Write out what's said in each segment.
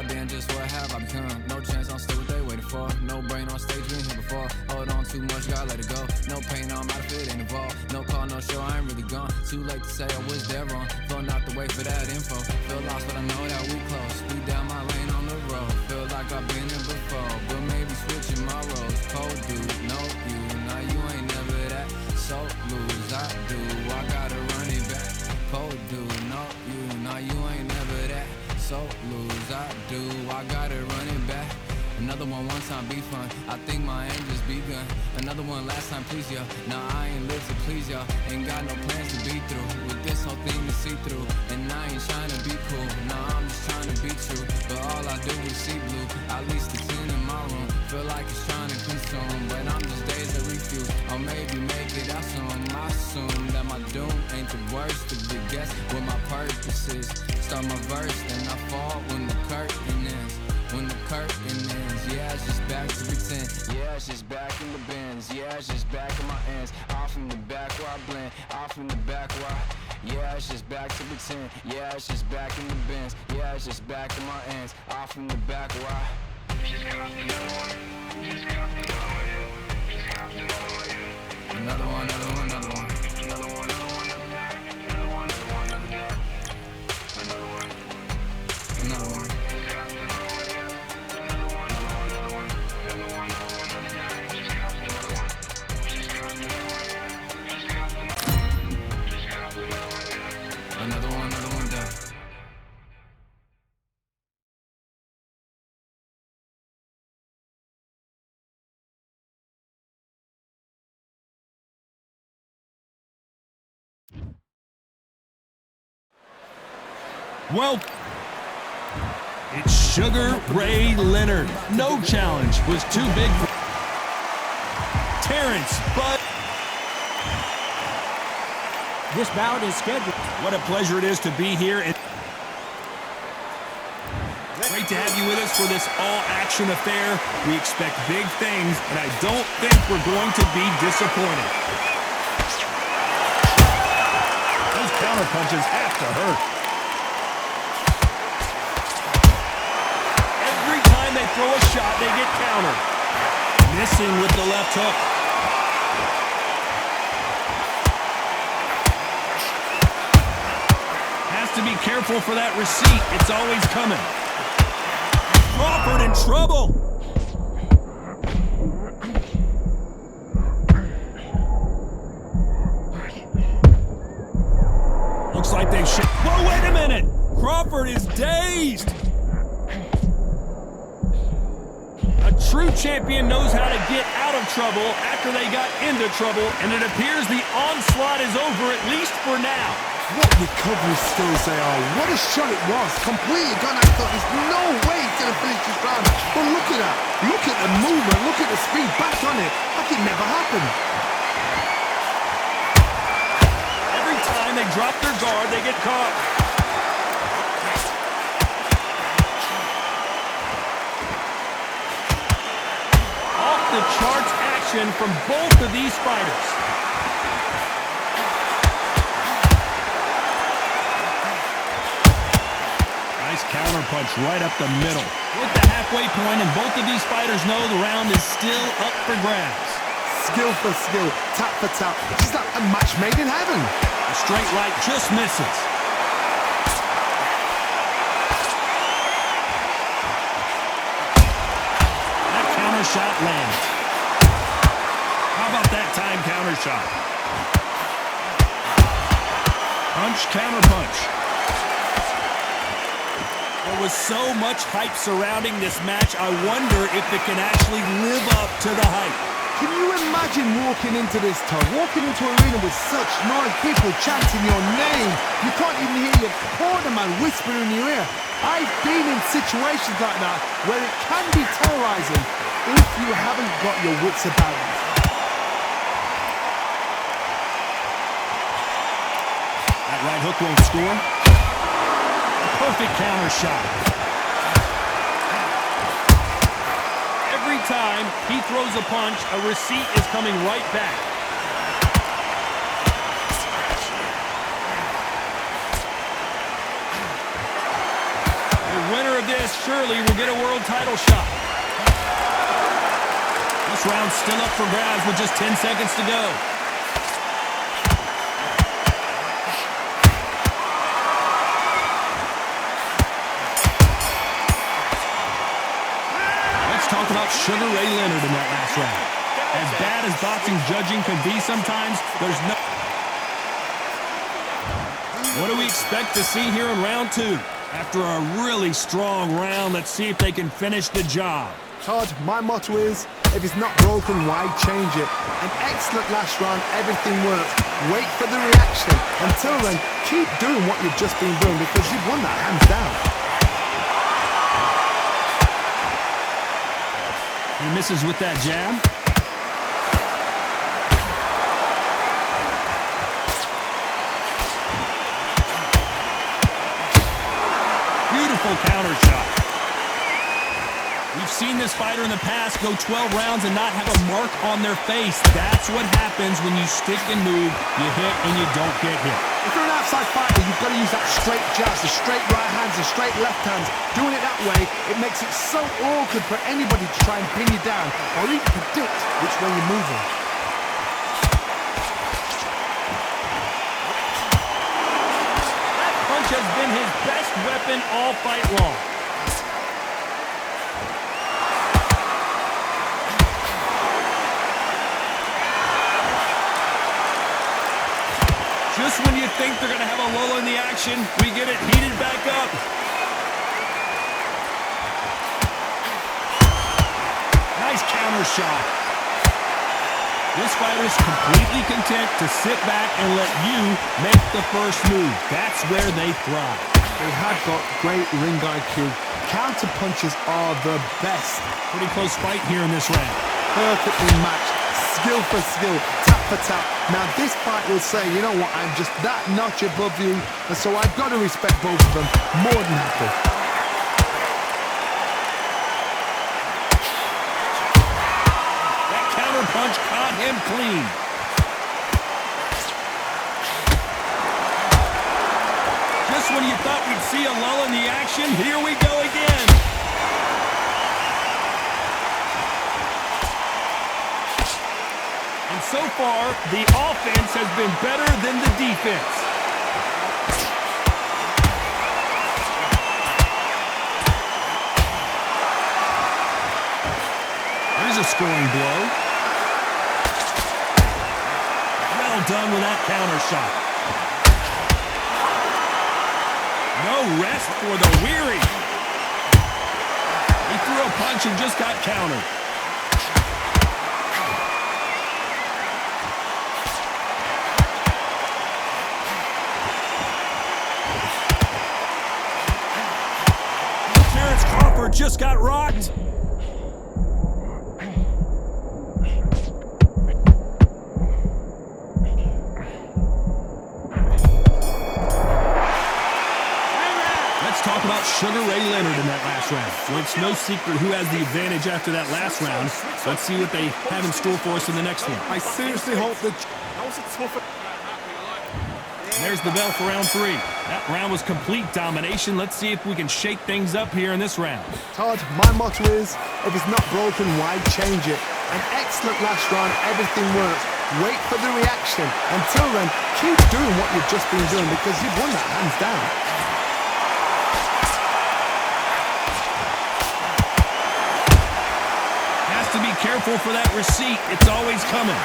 then just what have I become? No chance, I'm still what they waiting for. No brain on stage, been here before. Hold on too much, gotta let it go. No pain, I'm out of it, ain't involved. No call, no show, I ain't really gone. Too late to say I was there wrong. Flow not the way for that info. Feel lost, but I know that we close. Speed down my lane on the road. Feel like I've been here before, but maybe switching my roles. Cold dude, no you, now you ain't never that. So lose, I do, I gotta run it back. Cold dude, no you, now you ain't never that. So lose, I do, I gotta run it back. Another one time be fun, I think my aim just begun. Another one last time please y'all. Nah, I ain't live to please y'all. Ain't got no plans to be through with this whole thing to see through. And I ain't trying to be cool, nah, I'm just trying to be true. But all I do is see blue, at least it's in my room. Feel like it's trying to consume, but I'm just days to refuse. Or maybe make it out soon. I assume that my doom ain't the worst to be guessed what my purpose is. Start my verse, then I fall when the curtain ends. When the curtain ends, yeah, it's just back to pretend. Yeah, it's just back in the bins. Yeah, it's just back in my ends. Off in the back where I blend. Off in the back where I... Yeah, it's just back to pretend. Yeah, it's just back in the bins. Yeah, it's just back in my ends. Off in the back where I... Just copped another one. Just copped another one. Just copped another one. Another one, another one, another one. Another one, another one, another one. Another one, another one, another one. Another one. Well, it's Sugar Ray Leonard. No challenge was too big for Terrence Bud. This bout is scheduled. What a pleasure it is to be here. Great to have you with us for this all-action affair. We expect big things, and I don't think we're going to be disappointed. Those counter punches have to hurt. They throw a shot, they get countered. Missing with the left hook. Has to be careful for that receipt. It's always coming. Crawford in trouble. Looks like they should. Whoa, wait a minute. Crawford is dazed. True champion knows how to get out of trouble after they got into trouble, and it appears the onslaught is over, at least for now. What recovery skills they are. What a shot it was. Completely gone. I thought there's no way he's going to finish this round. But look at that. Look at the movement. Look at the speed. Back on it. Like it never happened. Every time they drop their guard, they get caught. The charts action from both of these fighters. Nice counter punch right up the middle. With the halfway point, and both of these fighters know the round is still up for grabs. Skill for skill, tap for tap. It's like a match made in heaven. The straight right just misses. Shot lands. How about that time counter shot? Punch, counter punch. There was so much hype surrounding this match, I wonder if it can actually live up to the hype. Can you imagine walking into this town, walking into an arena with such noise, people chanting your name? You can't even hear your cornerman whispering in your ear. I've been in situations like that where it can be terrorizing if you haven't got your wits about you. That right hook won't score. A perfect counter shot. Every time he throws a punch, a receipt is coming right back. The winner of this rest surely will get a world title shot. This round's still up for grabs with just 10 seconds to go. Let's talk about Sugar Ray Leonard in that last round. As bad as boxing judging can be sometimes, there's no... What do we expect to see here in round two? After a really strong round, let's see if they can finish the job. Todd, my motto is, if it's not broken, why change it? An excellent last round, everything works. Wait for the reaction. Until then, keep doing what you've just been doing because you've won that hands down. He misses with that jab. Beautiful counter shot. We've seen this fighter in the past go 12 rounds and not have a mark on their face. That's what happens when you stick and move, you hit and you don't get hit. If you're an outside fighter, you've got to use that straight jabs, the straight right hands, the straight left hands. Doing it that way, it makes it so awkward for anybody to try and pin you down or even predict which way you're moving. That punch has been his best weapon all fight long. Just when you think they're going to have a lull in the action, we get it heated back up. Nice counter shot. This fighter's completely content to sit back and let you make the first move. That's where they thrive. They have got great ring IQ. Counter punches are the best. Pretty close fight here in this round. Perfectly matched. Skill for skill, tap for tap. Now this fight will say, you know what, I'm just that notch above you, and so I've got to respect both of them more than happy. That counter punch caught him clean. Just when you thought we'd see a lull in the action, here we go again. So far, the offense has been better than the defense. There's a scoring blow. Well done with that counter shot. No rest for the weary. He threw a punch and just got countered. Just got rocked. Let's talk about Sugar Ray Leonard in that last round. Well, it's no secret who has the advantage after that last round. Let's see what they have in store for us in the next one. I seriously hope that... There's the bell for round three. That round was complete domination. Let's see if we can shake things up here in this round. Todd, my motto is, if it's not broken, why change it? An excellent last round, everything works. Wait for the reaction. Until then, keep doing what you've just been doing because you've won that hands down. Has to be careful for that receipt. It's always coming.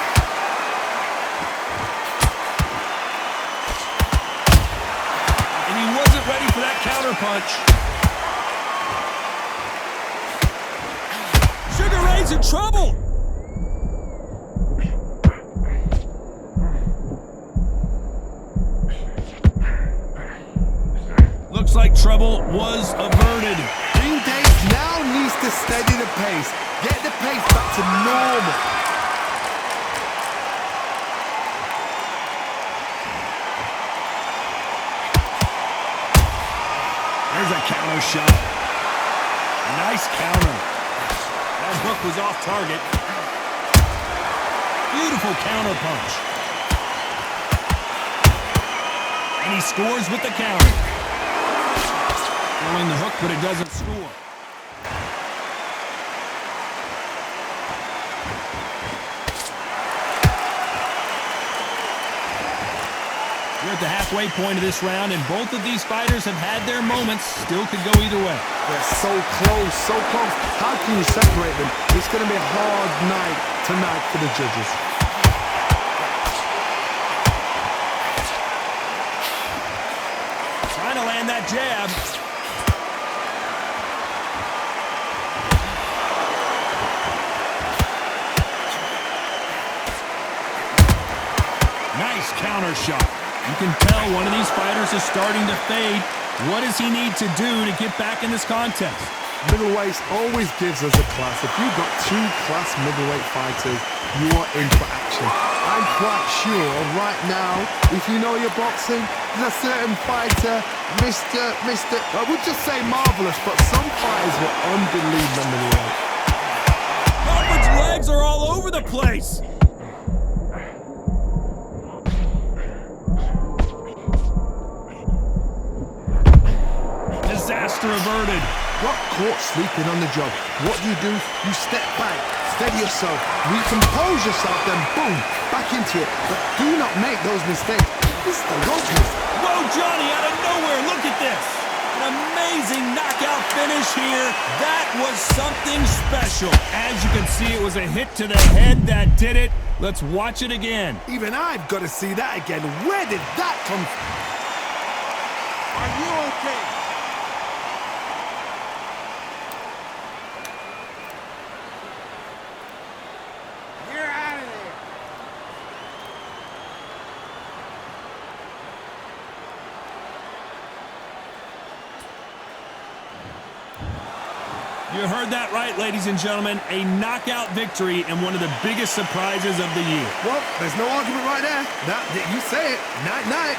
Ready for that counter punch. Sugar Ray's in trouble. Looks like trouble was averted. Ring Days now needs to steady the pace. Get the pace back to normal. There's a counter shot. Nice counter. That hook was off target. Beautiful counter punch. And he scores with the counter. throwing the hook, but it doesn't score. We're at the halfway point of this round, and both of these fighters have had their moments. Still could go either way. They're so close, so close. How can you separate them? It's going to be a hard night tonight for the judges. Trying to land that jab. Nice counter shot. You can tell one of these fighters is starting to fade. What does he need to do to get back in this contest? Middleweights always gives us a class. If you've got two class middleweight fighters, you are in for action. I'm quite sure right now, if you know your boxing, there's a certain fighter, I would just say marvelous, but some fighters were unbelievable middleweight. Crawford's legs are all over the place. Disaster averted. Got caught sleeping on the job. What do? You step back, steady yourself, recompose yourself, then boom, back into it. But do not make those mistakes. This is the Lopez. Whoa, Johnny, out of nowhere, look at this. An amazing knockout finish here. That was something special. As you can see, it was a hit to the head that did it. Let's watch it again. Even I've got to see that again. Where did that come from? Are you okay? You heard that right, ladies and gentlemen. A knockout victory and one of the biggest surprises of the year. Well, there's no argument right there. You say it. Night-night.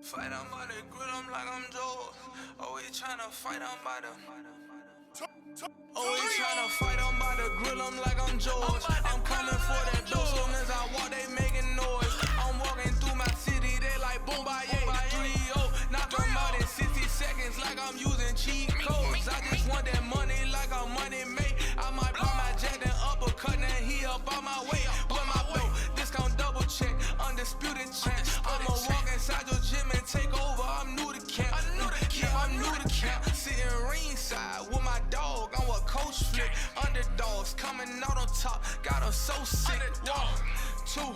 Fight on by the grill, I'm like I'm Joe. Always tryna fight on by the Always tryna fight, I'm about to grill them like I'm George. I'm coming for that dough, soon as I walk, they making noise. I'm walking through my city, they like boom, by 3-0. Knock them out in 60 seconds like I'm using cheat codes. I just want that money like I'm money made. I might pop my jack and uppercut, and he up on my way. With my belt, discount double check, undisputed champ. I'ma walk inside your gym and take over, I'm new to camp. Yeah, I'm new to camp. Sitting ringside with my dog on what coach flick. Underdogs coming out on top, got them so sick. 1, 2,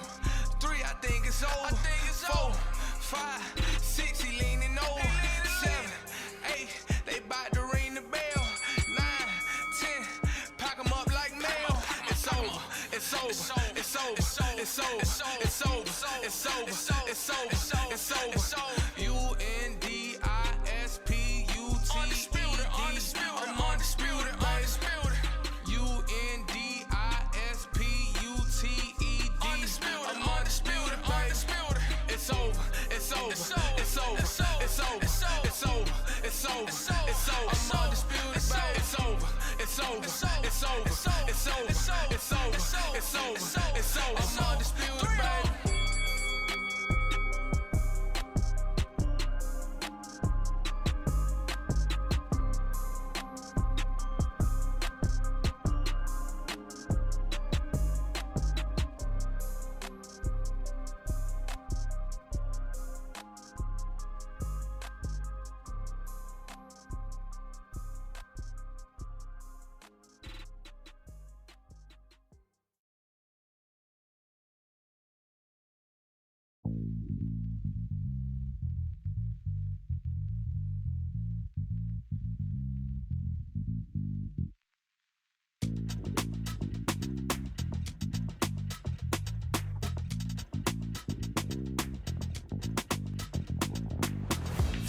3, I think it's over. 4, 5, 6, he leaning over. 7, 8, they bout to ring the bell. 9, 10, pack them up like mail. It's over, it's over, it's over, it's over, it's over, it's over, it's over, it's over, it's over. UNDISPUTED. I'm undisputed, undisputed. UNDISPUTED. I'm undisputed, undisputed. It's over, it's over, it's over, it's over, it's over, it's over, it's over, it's over. I'm undisputed, it's over, it's over, it's over, it's over, it's over, it's over, it's over. I'm undisputed, baby.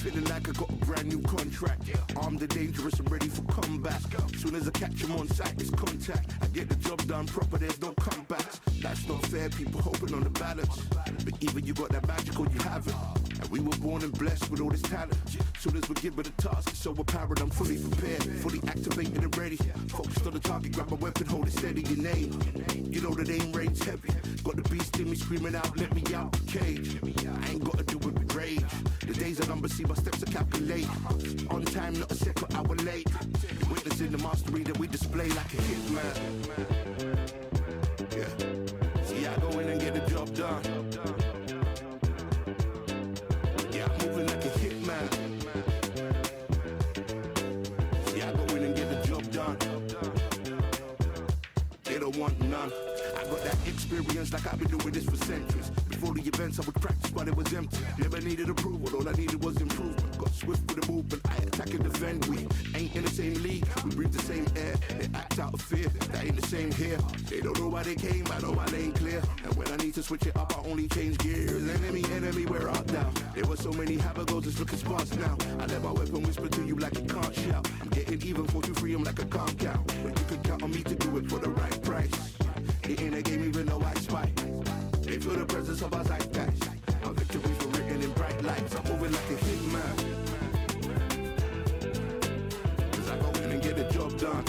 Feeling like I got a brand new contract. Armed and dangerous and ready for combat. Soon as I catch him on sight, it's contact. I get the job done proper, there's no comebacks. That's not fair, people hoping on the balance. But even you got that magical, you have it. And we were born and blessed with all this talent. Soon as we're given the task, it's so apparent I'm fully prepared, fully activated and ready. Focused on the target, grab my weapon, hold it steady, your name. You know the aim range heavy. Got the beast in me screaming out, let me out the cage. I ain't gotta do it with rage. The days are numbered, see my steps are calculate. On time, not a second hour late. Witnessing the mastery that we display like a hitman. Yeah. See, I go in and get the job done. Yeah, I'm moving like a hitman. See, I go in and get the job done. They don't want none. I got that experience like I've been doing this for centuries. Before the events I would practice but it was empty. Never needed approval, all I needed was improvement. Got swift with the movement, I attack and defend. We ain't in the same league, we breathe the same air. They act out of fear, that ain't the same here. They don't know why they came, I know my lane clear. And when I need to switch it up, I only change gears. Enemy, we're out now. There were so many habagos, it's looking sparse now. I let my weapon whisper to you like it can't shout. I'm getting even, 4-2-3, I'm like a calm count. But you can count on me to do it for the right price. It ain't a game even though I spy. They feel the presence of our zeitgeist. Our victories were written in bright lights. I'm moving like a hitman. Cause I go in and get the job done.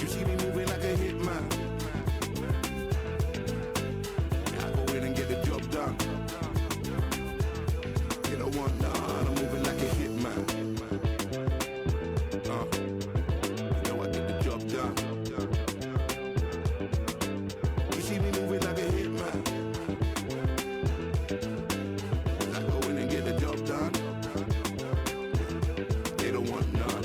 You see me moving like a hitman. I go in and get the job done. You don't want none. I'm moving like a hitman. You know I get the job done. See me moving like a hitman. I go in and get the job done. They don't want none.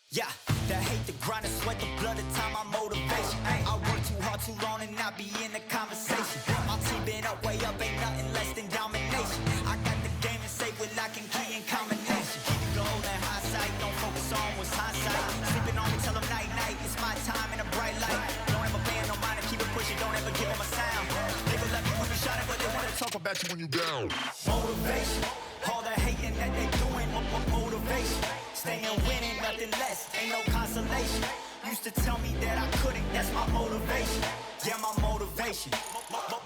Yeah, that hate, the grind, the sweat, the blood, the time, my motivation. I work too hard, too long, and not be in the conversation. My team been up, way up, ain't nothing less than domination. I got the game and say with lock and key and combination. Keep it gold and high sight, don't focus on what's hindsight. Sleeping on me, tell them night, night, it's my time in a bright light. Don't ever pay no mind and keep it pushing, don't ever give them a sound. They will let me when you shot it, but they wanna talk about you when you down. Motivation, all the hating that they doing, motivation. Staying winning, nothing less, ain't no consolation. Used to tell me that I couldn't, that's my motivation. Yeah, my motivation.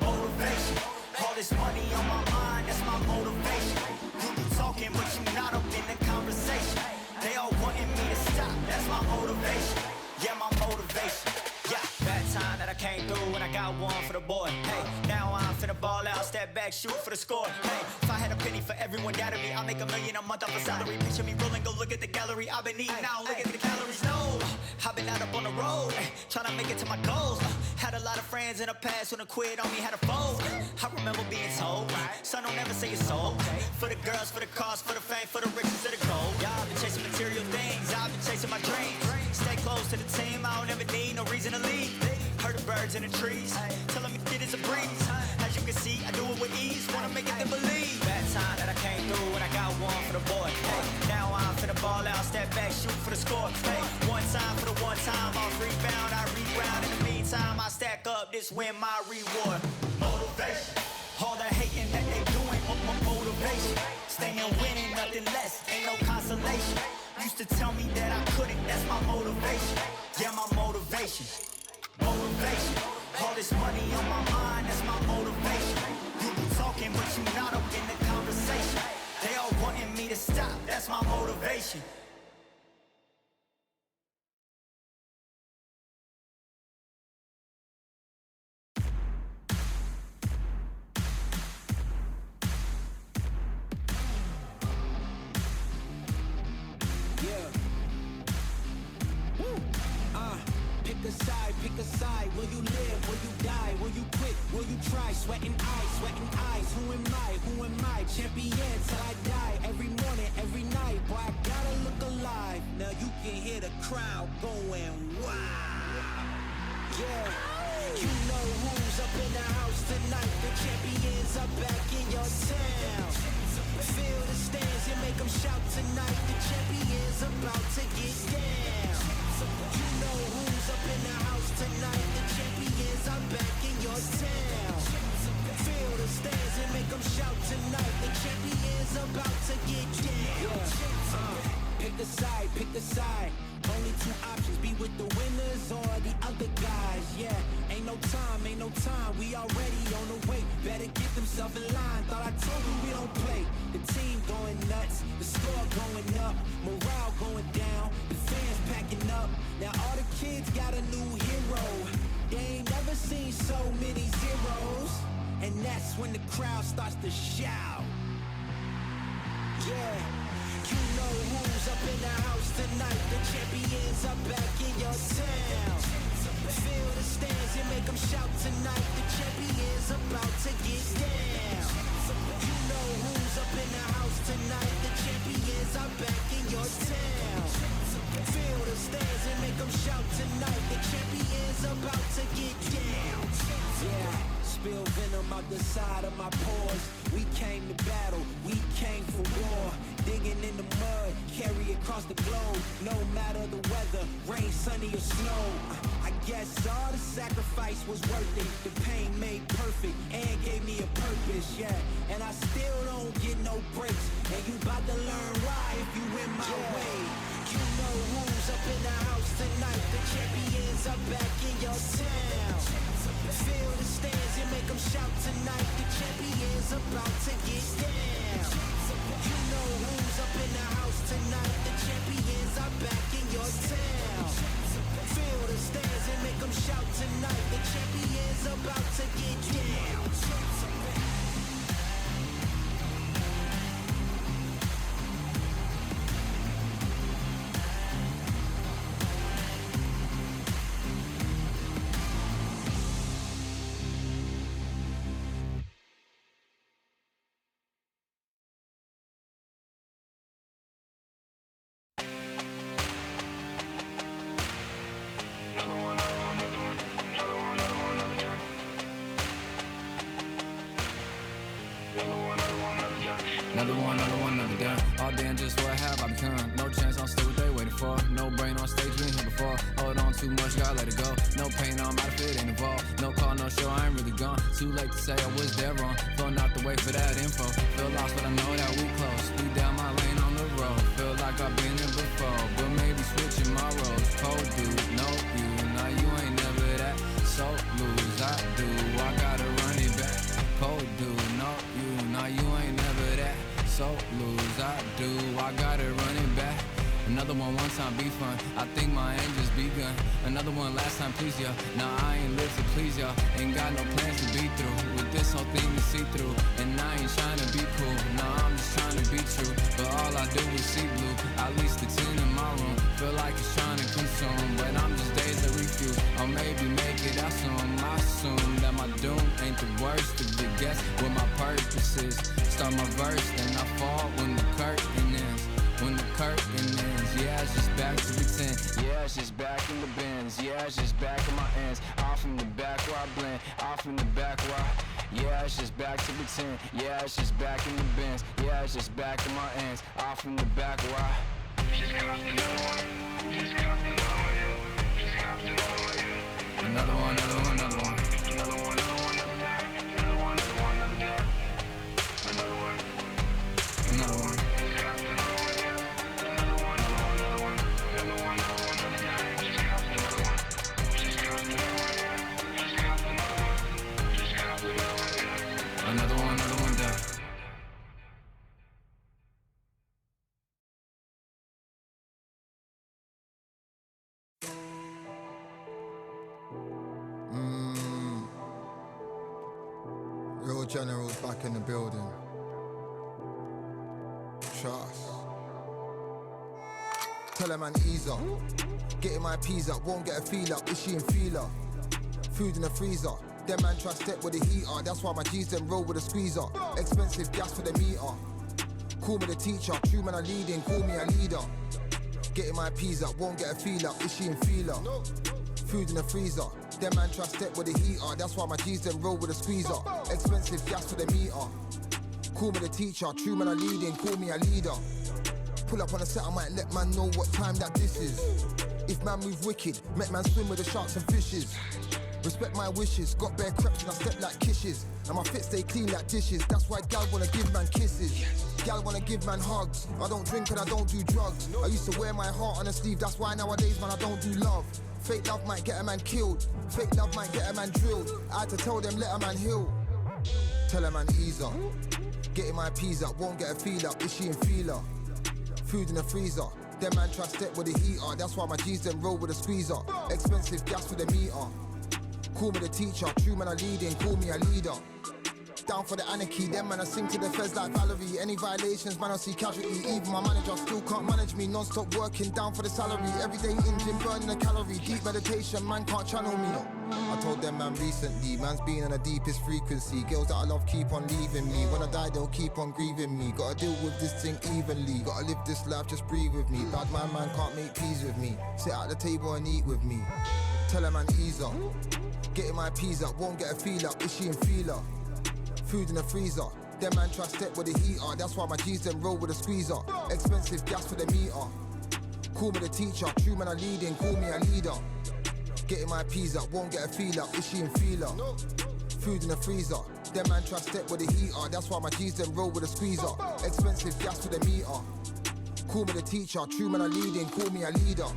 Motivation. All the this money on my mind, that's my motivation. You be talking, but you not up in the conversation. They all wanting me to stop, that's my motivation. Yeah, my motivation. Yeah, bad time that I came through and I got one for the boy. Hey, now I'm finna ball out, step back, shoot for the score. Hey, if I had a penny for everyone doubted me, I'll make $1 million a month off a salary. Picture me rolling, go look at the gallery. I've been eating now, look at the calories. No, I've been out up on the road, trying to make it to my goals. Had a lot of friends in the past when I quit on me, had a fold. I remember being told, son, don't ever say it's so. For the girls, for the cars, for the fame, for the riches, for the gold. Yeah, I've been chasing material things, I've been chasing my dreams. Stay close to the team, I don't ever need no reason to leave. Heard the birds in the trees, telling me it is a breeze. As you can see, I do it with ease, wanna make it them believe. Bad time that I came through and I got one for the boy. Hey, now I'm finna ball out, step back, shoot for the score. Hey, one time for the one time, off rebound, I reground. In the meantime, I stack up, this win my reward. Motivation, all the hating that they doing, motivation. Staying winning, nothing less, ain't no consolation. Used to tell me that I couldn't, that's my motivation. Yeah, my motivation. Motivation, all this money on my mind, that's my motivation. You be talking, but you not up in the conversation. They all wanting me to stop, that's my motivation. Pick a side, will you live, will you die, will you quit, will you try, sweating eyes, who am I, champion till I die, every morning, every night, boy I gotta look alive, now you can hear the crowd going wow, yeah, you know who's up in the house tonight, the champions are back in your town, feel the stands and make them shout tonight, the champions about to get down, you know who's up in the house tonight, the champions are back in your town. Feel the stands and make them shout tonight, the champions about to get down. Pick a side, only two options, be with the winners or the other guys, yeah. Ain't no time, we already on the way, better get themselves in line, thought I told you we don't play. The team going nuts, the score going up, morale going down, the fans packing up, now all the kids got a new hero, they ain't never seen so many zeros, and that's when the crowd starts to shout, yeah. You know who's up in the house tonight, the champions are back in your town, feel the stands and make them shout tonight, the champions about to get down, you know who's up in the house tonight, the champions are back in your town, feel the stands and make them shout tonight, the champions about to get down, yeah. Spill venom out the side of my pores. We came to battle, we came for war. Digging in the mud, carry across the globe. No matter the weather, rain, sunny or snow. I guess all the sacrifice was worth it. The pain made perfect and gave me a purpose, yeah. And I still don't get no breaks. And you about to learn why if you in my way. You know who's up in the house tonight. The champions are back in your town. Feel the stands and make them shout tonight. The champions about to get down. You know who's up in the house tonight. The champions are back in your town. Feel the stands and make them shout tonight. The champions about to get down. Another done. All damn, just what have I become? No chance, I'm still what they waiting for. No brain on stage, been here before. Hold on too much, gotta let it go. No pain, I'm out of it, ain't involved. No call, no show, I ain't really gone. Too late to say I was dead wrong. Throwing out the way for that info. Feel lost, but I know that we close. We down my lane on the road. Feel like I've been here before, but maybe switching my roles. Cold dude, no you. Now you ain't never that. So lose, I do. I gotta run it back. Cold dude, Another one time be fun. I think my aim just begun. Another one last time, please, yeah. Nah, I ain't live to please y'all. Ain't got no plans to be through. With this whole thing to see through. And I ain't trying to be cool. Nah, I'm just trying to be true. But all I do is see blue. At least the 10 in my room. Feel like it's trying to consume. But I'm just days to refuse. Or maybe make it out soon. I assume that my doom ain't the worst of the guess what my purpose is. Start my verse, then I fall when the curtain ends. When the curtain ends, yeah, it's just back to pretend. Yeah, it's just back in the bins. Yeah, it's just back in my ends. Off in the back where I blend. Off in the back where I... Yeah, it's just back to pretend. Yeah, it's just back in the bins. Yeah, it's just back in my ends. Off in the back where I... Another one, another one, another one. Real generals back in the building. Trust. Tell a man ease up. Getting my peas up, won't get a feel up. Is she in feeler? Food in the freezer. Them man try step with the heater. That's why my G's them roll with a squeezer. Expensive gas for the meter. Call me the teacher. True man I leading, call me a leader. Getting my peas up, won't get a feel up. Is she in feeler? Food in the freezer. Them man try step with the heater. That's why my G's them roll with a squeezer. Expensive gas for the meter. Call me the teacher. True man I leading, call me a leader. Pull up on a set, I might let man know what time that this is. If man move wicked, make man swim with the sharks and fishes. Respect my wishes, got bare creps and I step like kisses. And my fit stay clean like dishes. That's why gal wanna give man kisses. Gal wanna give man hugs. I don't drink and I don't do drugs. I used to wear my heart on a sleeve. That's why nowadays man I don't do love. Fake love might get a man killed. Fake love might get a man drilled. I had to tell them let a man heal. Tell a man ease up. Getting my peas up, won't get a feel up. Is she in feeler? Food in the freezer. Them man try step with the heater. That's why my G's them roll with a squeezer. Expensive gas for the meter. Call me the teacher. True man I leading, call me a leader. Down for the anarchy, them man I sing to the feds like Valerie. Any violations, man I see casualty. Even my manager still can't manage me. Non-stop working, down for the salary. Everyday in gym, burning a calorie. Deep meditation, man can't channel me. I told them man recently, man's been on the deepest frequency. Girls that I love keep on leaving me. When I die they'll keep on grieving me. Gotta deal with this thing evenly. Gotta live this life, just breathe with me. Bad man can't make peace with me. Sit at the table and eat with me. Tell a man ease up. Getting my peas up, won't get a feel up. Is she in feeler? Food in the freezer. Them man try step with the heater. That's why my G's them roll with a squeezer. Expensive gas for the meter. Call me the teacher. True man I leading, call me a leader. Getting my peas up, won't get a feel up. Is she in feeler? Food in the freezer. Them man try step with the heater. That's why my G's them roll with a squeezer. Expensive gas for the meter. Call me the teacher. True man I leading, call me a leader.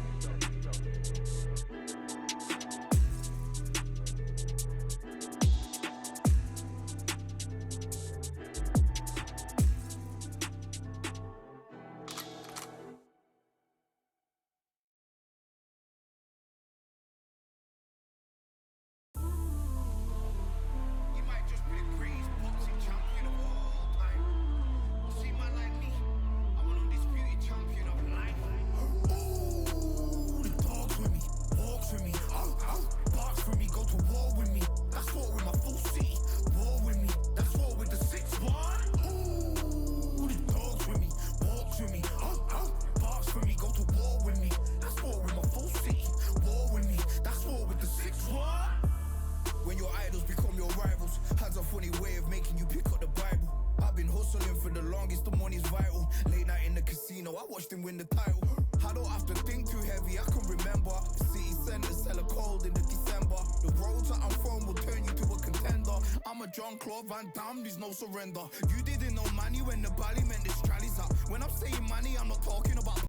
Jean-Claude Van Damme, there's no surrender. You didn't know money when the bally meant this trallies up. When I'm saying money, I'm not talking about